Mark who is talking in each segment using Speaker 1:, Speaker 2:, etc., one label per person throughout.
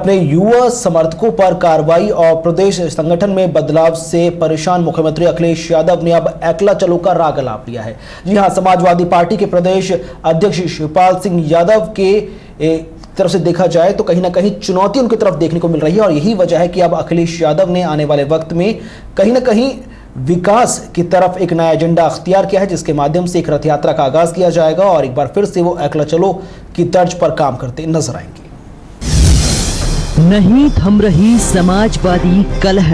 Speaker 1: अपने युवा समर्थकों पर कार्रवाई और प्रदेश संगठन में बदलाव से परेशान मुख्यमंत्री अखिलेश यादव ने अब अकेला चलो का राग अलाप लिया है। जी हां, समाजवादी पार्टी के प्रदेश अध्यक्ष शिवपाल सिंह यादव के तरफ से देखा जाए तो कहीं ना कहीं चुनौती उनकी तरफ देखने को मिल रही है और यही वजह है कि अब अखिलेश यादव ने आने वाले वक्त में कहीं ना कहीं विकास की तरफ एक नया एजेंडा अख्तियार किया है, जिसके माध्यम से एक रथ यात्रा का आगाज किया जाएगा और एक बार फिर से वो अकेला चलो की तर्ज पर काम करते नजर आएंगे।
Speaker 2: नहीं थम रही समाजवादी कलह,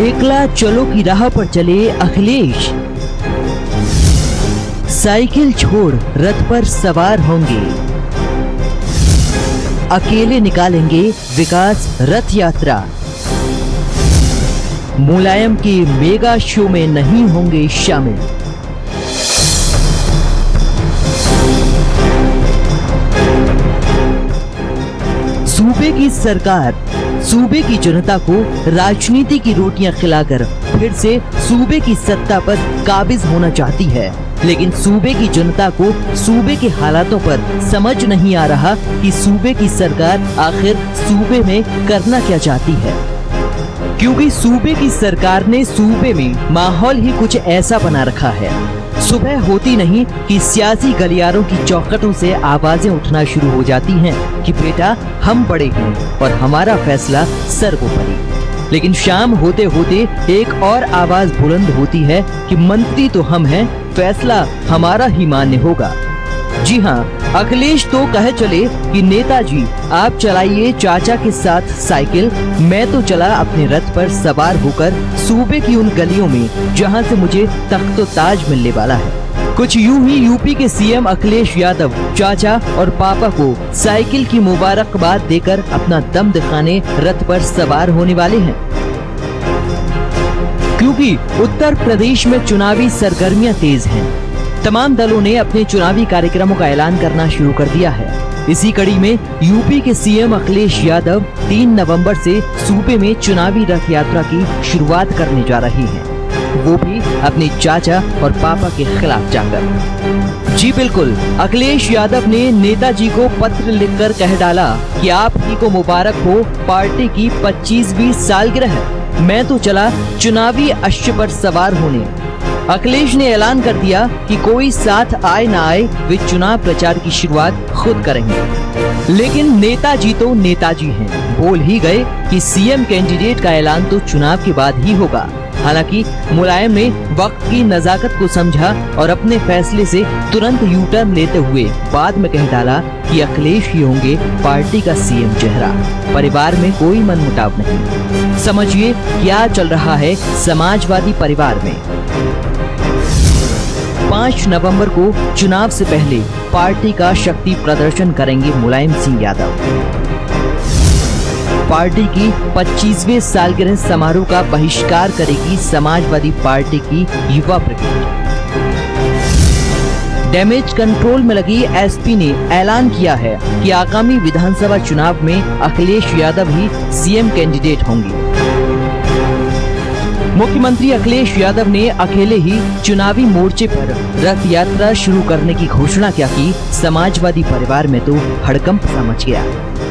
Speaker 2: एकला चलो की राह पर चले अखिलेश, साइकिल छोड़ रथ पर सवार होंगे, अकेले निकालेंगे विकास रथ यात्रा, मुलायम के मेगा शो में नहीं होंगे शामिल। सूबे की सरकार सूबे की जनता को राजनीति की रोटियां खिलाकर फिर से सूबे की सत्ता पर काबिज होना चाहती है, लेकिन सूबे की जनता को सूबे के हालातों पर समझ नहीं आ रहा कि सूबे की सरकार आखिर सूबे में करना क्या चाहती है, क्योंकि सूबे की सरकार ने सूबे में माहौल ही कुछ ऐसा बना रखा है। सुबह होती नहीं कि सियासी गलियारों की चौखटों से आवाजें उठना शुरू हो जाती हैं कि बेटा हम बड़े हैं और हमारा फैसला सर्वोपरि। लेकिन शाम होते होते एक और आवाज बुलंद होती है कि मंत्री तो हम हैं, फैसला हमारा ही मान्य होगा। जी हाँ, अखिलेश तो कह चले कि नेताजी आप चलाइए चाचा के साथ साइकिल, मैं तो चला अपने रथ पर सवार होकर सूबे की उन गलियों में जहां से मुझे तख्तो ताज मिलने वाला है। कुछ यूं ही यूपी के सीएम अखिलेश यादव चाचा और पापा को साइकिल की मुबारकबाद देकर अपना दम दिखाने रथ पर सवार होने वाले हैं, क्योंकि उत्तर प्रदेश में चुनावी सरगर्मियां तेज हैं। तमाम दलों ने अपने चुनावी कार्यक्रमों का ऐलान करना शुरू कर दिया है। इसी कड़ी में यूपी के सीएम अखिलेश यादव 3 नवंबर से सूबे में चुनावी रथ यात्रा की शुरुआत करने जा रहे हैं, वो भी अपने चाचा और पापा के खिलाफ जाकर। जी बिल्कुल, अखिलेश यादव ने नेताजी को पत्र लिखकर कह डाला कि आप ही को मुबारक हो पार्टी की 25वीं सालगिरह, मैं तो चला चुनावी अश्व पर सवार होने। अखिलेश ने ऐलान कर दिया कि कोई साथ आए ना आए वे चुनाव प्रचार की शुरुआत खुद करेंगे। लेकिन नेताजी तो नेताजी हैं, बोल ही गए कि सीएम कैंडिडेट का ऐलान तो चुनाव के बाद ही होगा। हालांकि मुलायम ने वक्त की नजाकत को समझा और अपने फैसले से तुरंत यू टर्न लेते हुए बाद में कह डाला कि अखिलेश ही होंगे पार्टी का सीएम चेहरा। परिवार में कोई मनमुटाव नहीं। समझिए क्या चल रहा है समाजवादी परिवार में। 5 नवंबर को चुनाव से पहले पार्टी का शक्ति प्रदर्शन करेंगे मुलायम सिंह यादव। पार्टी की 25वें सालगिरह समारोह का बहिष्कार करेगी समाजवादी पार्टी की युवा ब्रिगेड। डैमेज कंट्रोल में लगी एसपी ने ऐलान किया है कि आगामी विधानसभा चुनाव में अखिलेश यादव ही सीएम कैंडिडेट होंगे। मुख्यमंत्री अखिलेश यादव ने अकेले ही चुनावी मोर्चे पर रथ यात्रा शुरू करने की घोषणा क्या की, समाजवादी परिवार में तो हड़कंप सा मच गया।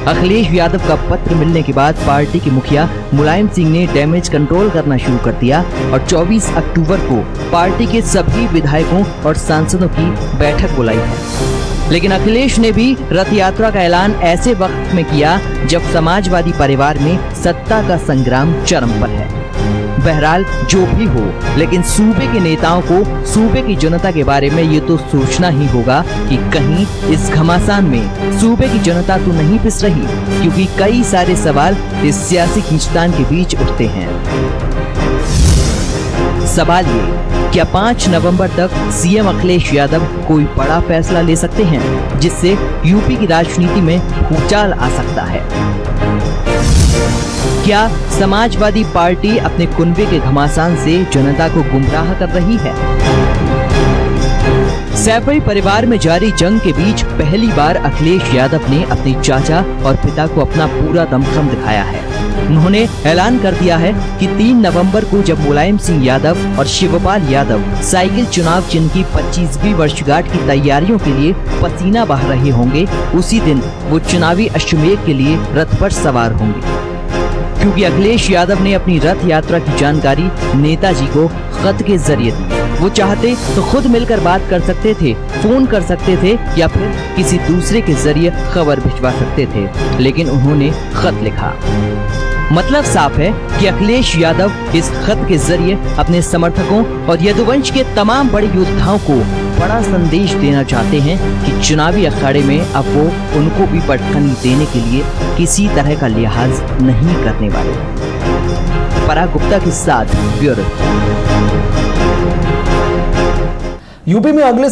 Speaker 2: अखिलेश यादव का पत्र मिलने के बाद पार्टी के मुखिया मुलायम सिंह ने डैमेज कंट्रोल करना शुरू कर दिया और 24 अक्टूबर को पार्टी के सभी विधायकों और सांसदों की बैठक बुलाई है। लेकिन अखिलेश ने भी रथ यात्रा का ऐलान ऐसे वक्त में किया जब समाजवादी परिवार में सत्ता का संग्राम चरम पर है। बहरहाल जो भी हो, लेकिन सूबे के नेताओं को सूबे की जनता के बारे में ये तो सोचना ही होगा कि कहीं इस घमासान में सूबे की जनता तो नहीं पिस रही, क्योंकि कई सारे सवाल इस सियासी खींचतान के बीच उठते हैं। सवाल ये, क्या 5 नवंबर तक सीएम अखिलेश यादव कोई बड़ा फैसला ले सकते हैं जिससे यूपी की राजनीति में भूचाल आ सकता है? क्या समाजवादी पार्टी अपने कुनबे के घमासान से जनता को गुमराह कर रही है? सैफई परिवार में जारी जंग के बीच पहली बार अखिलेश यादव ने अपने चाचा और पिता को अपना पूरा दमखम दिखाया है। उन्होंने ऐलान कर दिया है कि 3 नवंबर को जब मुलायम सिंह यादव और शिवपाल यादव साइकिल चुनाव चिन्ह की 25वीं वर्षगांठ की तैयारियों के लिए पसीना बहा रहे होंगे, उसी दिन वो चुनावी अश्वमेध के लिए रथ पर सवार होंगे। क्योंकि अखिलेश यादव ने अपनी रथ यात्रा की जानकारी नेताजी को खत के जरिए दी। वो चाहते तो खुद मिलकर बात कर सकते थे, फोन कर सकते थे या फिर किसी दूसरे के जरिए खबर भिजवा सकते थे, लेकिन उन्होंने खत लिखा। मतलब साफ है कि अखिलेश यादव इस खत के जरिए अपने समर्थकों और यदुवंश के तमाम बड़े योद्धाओं को बड़ा संदेश देना चाहते हैं कि चुनावी अखाड़े में अब वो उनको भी पटखनी देने के लिए किसी तरह का लिहाज नहीं करने वाले। पराग गुप्ता के साथ ब्यूरो।
Speaker 1: यूपी में अगले